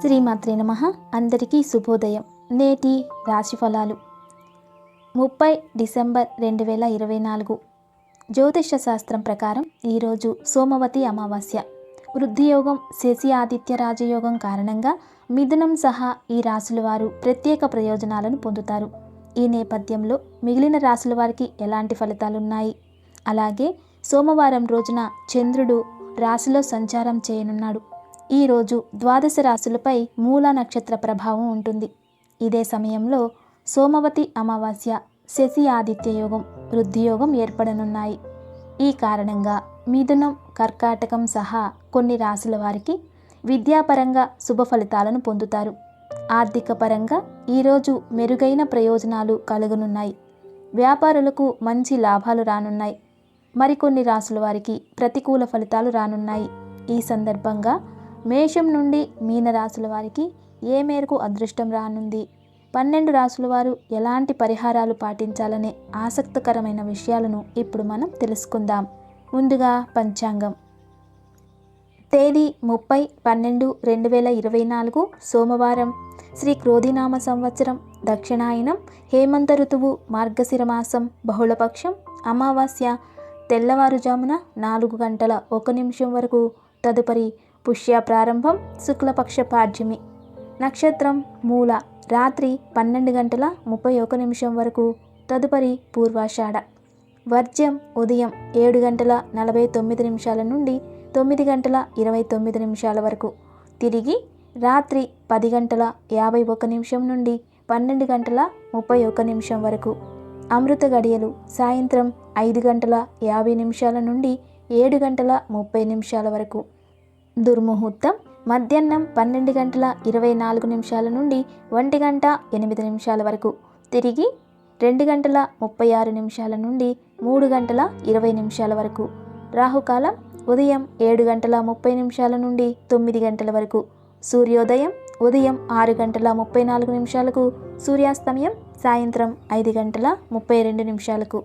శ్రీమాత్రే నమః. అందరికీ శుభోదయం. నేటి రాశి ఫలాలు 30 డిసెంబర్ 2024. జ్యోతిష శాస్త్రం ప్రకారం ఈరోజు సోమవతి అమావాస్య. వృద్ధియోగం, శశి ఆదిత్య రాజయోగం కారణంగా మిథునం సహా ఈ రాశుల వారు ప్రత్యేక ప్రయోజనాలను పొందుతారు. ఈ నేపథ్యంలో మిగిలిన రాశుల వారికి ఎలాంటి ఫలితాలున్నాయి? అలాగే సోమవారం రోజున చంద్రుడు రాశిలో సంచారం చేయనున్నాడు. ఈరోజు ద్వాదశ రాశులపై మూల నక్షత్ర ప్రభావం ఉంటుంది. ఇదే సమయంలో సోమవతి అమావాస్య, శశి ఆదిత్య యోగం, వృద్ధియోగం ఏర్పడనున్నాయి. ఈ కారణంగా మిథునం, కర్కాటకం సహా కొన్ని రాశుల వారికి విద్యాపరంగా శుభ ఫలితాలను పొందుతారు. ఆర్థిక పరంగా ఈరోజు మెరుగైన ప్రయోజనాలు కలుగనున్నాయి. వ్యాపారులకు మంచి లాభాలు రానున్నాయి. మరికొన్ని రాశుల వారికి ప్రతికూల ఫలితాలు రానున్నాయి. ఈ సందర్భంగా మేషం నుండి మీన రాశుల వారికి ఏ మేరకు అదృష్టం రానుంది, 12 రాశుల వారు ఎలాంటి పరిహారాలు పాటించాలనే ఆసక్తికరమైన విషయాలను ఇప్పుడు మనం తెలుసుకుందాం. ముందుగా పంచాంగం. తేదీ 30/12/2024 సోమవారం. శ్రీ క్రోధినామ సంవత్సరం, దక్షిణాయనం, హేమంత ఋతువు, మార్గశిర మాసం, బహుళపక్షం, అమావాస్య తెల్లవారుజామున 4:01 వరకు. తదుపరి పుష్య ప్రారంభం, శుక్లపక్ష పాడ్యమి. నక్షత్రం మూల, రాత్రి 12:31 వరకు. తదుపరి పూర్వాషాఢ. వర్జ్యం ఉదయం 7:49 నుండి 9:29 వరకు. తిరిగి రాత్రి 10:51 నుండి 12:31 వరకు. అమృత గడియలు సాయంత్రం 5:50 నుండి 7:30 వరకు. దుర్ముహూర్తం మధ్యాహ్నం 12:24 నుండి 1:08 వరకు. తిరిగి 2:36 నుండి 3:20 వరకు. రాహుకాలం ఉదయం 7:30 నుండి 9 గంటల వరకు. సూర్యోదయం ఉదయం 6:34, సూర్యాస్తమయం సాయంత్రం 5:32.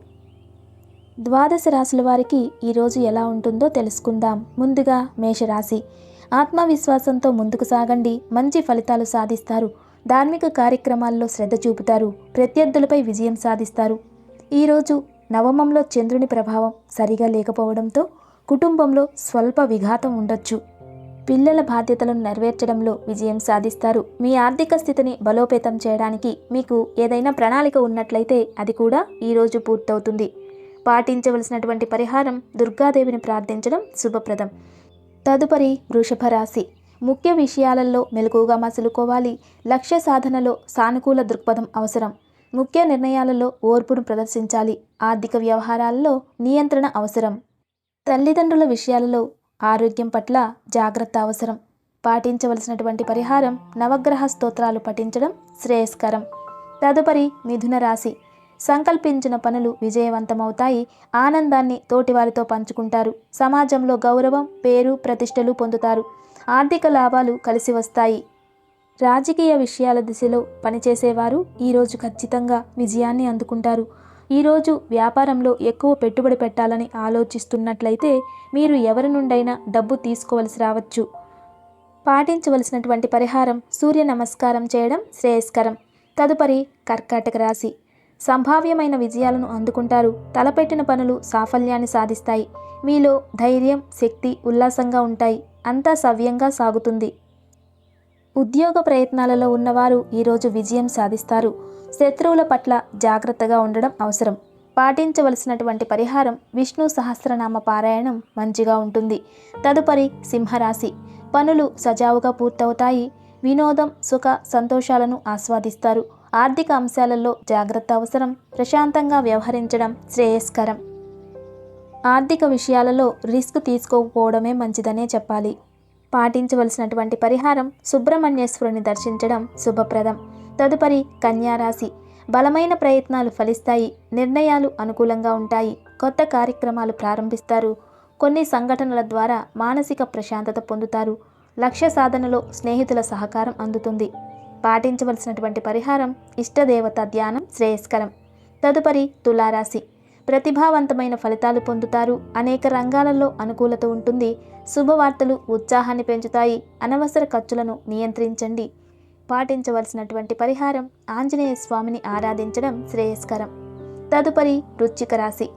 ద్వాదశ రాశుల వారికి ఈరోజు ఎలా ఉంటుందో తెలుసుకుందాం. ముందుగా మేషరాశి. ఆత్మవిశ్వాసంతో ముందుకు సాగండి. మంచి ఫలితాలు సాధిస్తారు. ధార్మిక కార్యక్రమాల్లో శ్రద్ధ చూపుతారు. ప్రత్యర్థులపై విజయం సాధిస్తారు. ఈరోజు నవమంలో చంద్రుని ప్రభావం సరిగా లేకపోవడంతో కుటుంబంలో స్వల్ప విఘాతం ఉండొచ్చు. పిల్లల బాధ్యతలను నెరవేర్చడంలో విజయం సాధిస్తారు. మీ ఆర్థిక స్థితిని బలోపేతం చేయడానికి మీకు ఏదైనా ప్రణాళిక ఉన్నట్లయితే అది కూడా ఈరోజు పూర్తవుతుంది. పాటించవలసినటువంటి పరిహారం దుర్గాదేవిని ప్రార్థించడం శుభప్రదం. తదుపరి వృషభ రాశి. ముఖ్య విషయాలలో మెలకువగా మసులుకోవాలి. లక్ష్య సాధనలో సానుకూల దృక్పథం అవసరం. ముఖ్య నిర్ణయాలలో ఓర్పును ప్రదర్శించాలి. ఆర్థిక వ్యవహారాలలో నియంత్రణ అవసరం. తల్లిదండ్రుల విషయాలలో ఆరోగ్యం పట్ల జాగ్రత్త అవసరం. పాటించవలసినటువంటి పరిహారం నవగ్రహ స్తోత్రాలు పఠించడం శ్రేయస్కరం. తదుపరి మిథున రాశి. సంకల్పించిన పనులు విజయవంతమవుతాయి. ఆనందాన్ని తోటివారితో పంచుకుంటారు. సమాజంలో గౌరవం, పేరు, ప్రతిష్టలు పొందుతారు. ఆర్థిక లాభాలు కలిసి వస్తాయి. రాజకీయ విషయాల దిశలో పనిచేసేవారు ఈరోజు ఖచ్చితంగా విజయాన్ని అందుకుంటారు. ఈరోజు వ్యాపారంలో ఎక్కువ పెట్టుబడి పెట్టాలని ఆలోచిస్తున్నట్లయితే మీరు ఎవరి నుండైనా డబ్బు తీసుకోవలసి రావచ్చు. పాటించవలసినటువంటి పరిహారం సూర్య నమస్కారం చేయడం శ్రేయస్కరం. తదుపరి కర్కాటక రాశి. సంభావ్యమైన విజయాలను అందుకుంటారు. తలపెట్టిన పనులు సాఫల్యాన్ని సాధిస్తాయి. మీలో ధైర్యం, శక్తి ఉల్లాసంగా ఉంటాయి. అంతా సవ్యంగా సాగుతుంది. ఉద్యోగ ప్రయత్నాలలో ఉన్నవారు ఈరోజు విజయం సాధిస్తారు. శత్రువుల పట్ల జాగ్రత్తగా ఉండడం అవసరం. పాటించవలసినటువంటి పరిహారం విష్ణు సహస్రనామ పారాయణం మంచిగా ఉంటుంది. తదుపరి సింహరాశి. పనులు సజావుగా పూర్తవుతాయి. వినోదం, సుఖ సంతోషాలను ఆస్వాదిస్తారు. ఆర్థిక అంశాలలో జాగ్రత్త అవసరం. ప్రశాంతంగా వ్యవహరించడం శ్రేయస్కరం. ఆర్థిక విషయాలలో రిస్క్ తీసుకోకపోవడమే మంచిదనే చెప్పాలి. పాటించవలసినటువంటి పరిహారం సుబ్రహ్మణ్యేశ్వరుని దర్శించడం శుభప్రదం. తదుపరి కన్యారాశి. బలమైన ప్రయత్నాలు ఫలిస్తాయి. నిర్ణయాలు అనుకూలంగా ఉంటాయి. కొత్త కార్యక్రమాలు ప్రారంభిస్తారు. కొన్ని సంఘటనల ద్వారా మానసిక ప్రశాంతత పొందుతారు. లక్ష్య సాధనలో స్నేహితుల సహకారం అందుతుంది. పాటించవలసినటువంటి పరిహారం ఇష్టదేవత ధ్యానం శ్రేయస్కరం. తదుపరి తులారాశి. ప్రతిభావంతమైన ఫలితాలు పొందుతారు. అనేక రంగాలలో అనుకూలత ఉంటుంది. శుభవార్తలు ఉత్సాహాన్ని పెంచుతాయి. అనవసర ఖర్చులను నియంత్రించండి. పాటించవలసినటువంటి పరిహారం ఆంజనేయ స్వామిని ఆరాధించడం శ్రేయస్కరం. తదుపరి వృశ్చిక రాశి.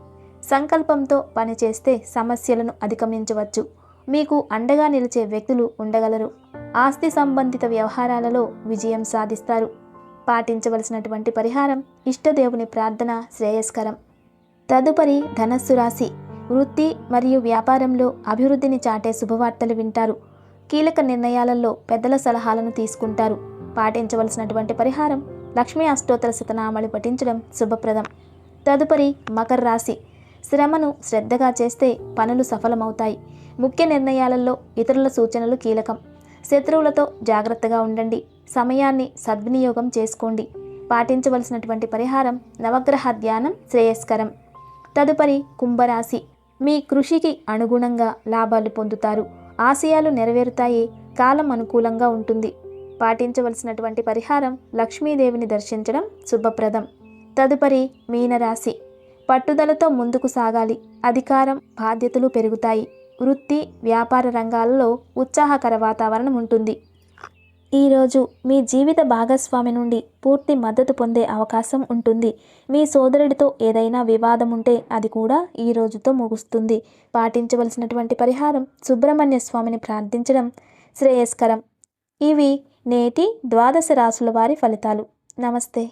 సంకల్పంతో పనిచేస్తే సమస్యలను అధిగమించవచ్చు. మీకు అండగా నిలిచే వ్యక్తులు ఉండగలరు. ఆస్తి సంబంధిత వ్యవహారాలలో విజయం సాధిస్తారు. పాటించవలసినటువంటి పరిహారం ఇష్టదేవుని ప్రార్థన శ్రేయస్కరం. తదుపరి ధనస్సు రాశి. వృత్తి మరియు వ్యాపారంలో అభివృద్ధిని చాటే శుభవార్తలు వింటారు. కీలక నిర్ణయాలలో పెద్దల సలహాలను తీసుకుంటారు. పాటించవలసినటువంటి పరిహారం లక్ష్మీ అష్టోత్తర శతనామాలు పఠించడం శుభప్రదం. తదుపరి మకర రాశి. శ్రమను శ్రద్ధగా చేస్తే పనులు సఫలమవుతాయి. ముఖ్య నిర్ణయాలలో ఇతరుల సూచనలు కీలకం. శత్రువులతో జాగ్రత్తగా ఉండండి. సమయాన్ని సద్వినియోగం చేసుకోండి. పాటించవలసినటువంటి పరిహారం నవగ్రహ ధ్యానం శ్రేయస్కరం. తదుపరి కుంభరాశి. మీ కృషికి అనుగుణంగా లాభాలు పొందుతారు. ఆశయాలు నెరవేరుతాయి. కాలం అనుకూలంగా ఉంటుంది. పాటించవలసినటువంటి పరిహారం లక్ష్మీదేవిని దర్శించడం శుభప్రదం. తదుపరి మీనరాశి. పట్టుదలతో ముందుకు సాగాలి. అధికారం, బాధ్యతలు పెరుగుతాయి. వృత్తి, వ్యాపార రంగాలలో ఉత్సాహకర వాతావరణం ఉంటుంది. ఈరోజు మీ జీవిత భాగస్వామి నుండి పూర్తి మద్దతు పొందే అవకాశం ఉంటుంది. మీ సోదరుడితో ఏదైనా వివాదం ఉంటే అది కూడా ఈ రోజుతో ముగుస్తుంది. పాటించవలసినటువంటి పరిహారం సుబ్రహ్మణ్య స్వామిని ప్రార్థించడం శ్రేయస్కరం. ఇవి నేటి ద్వాదశ రాశుల వారి ఫలితాలు. నమస్తే.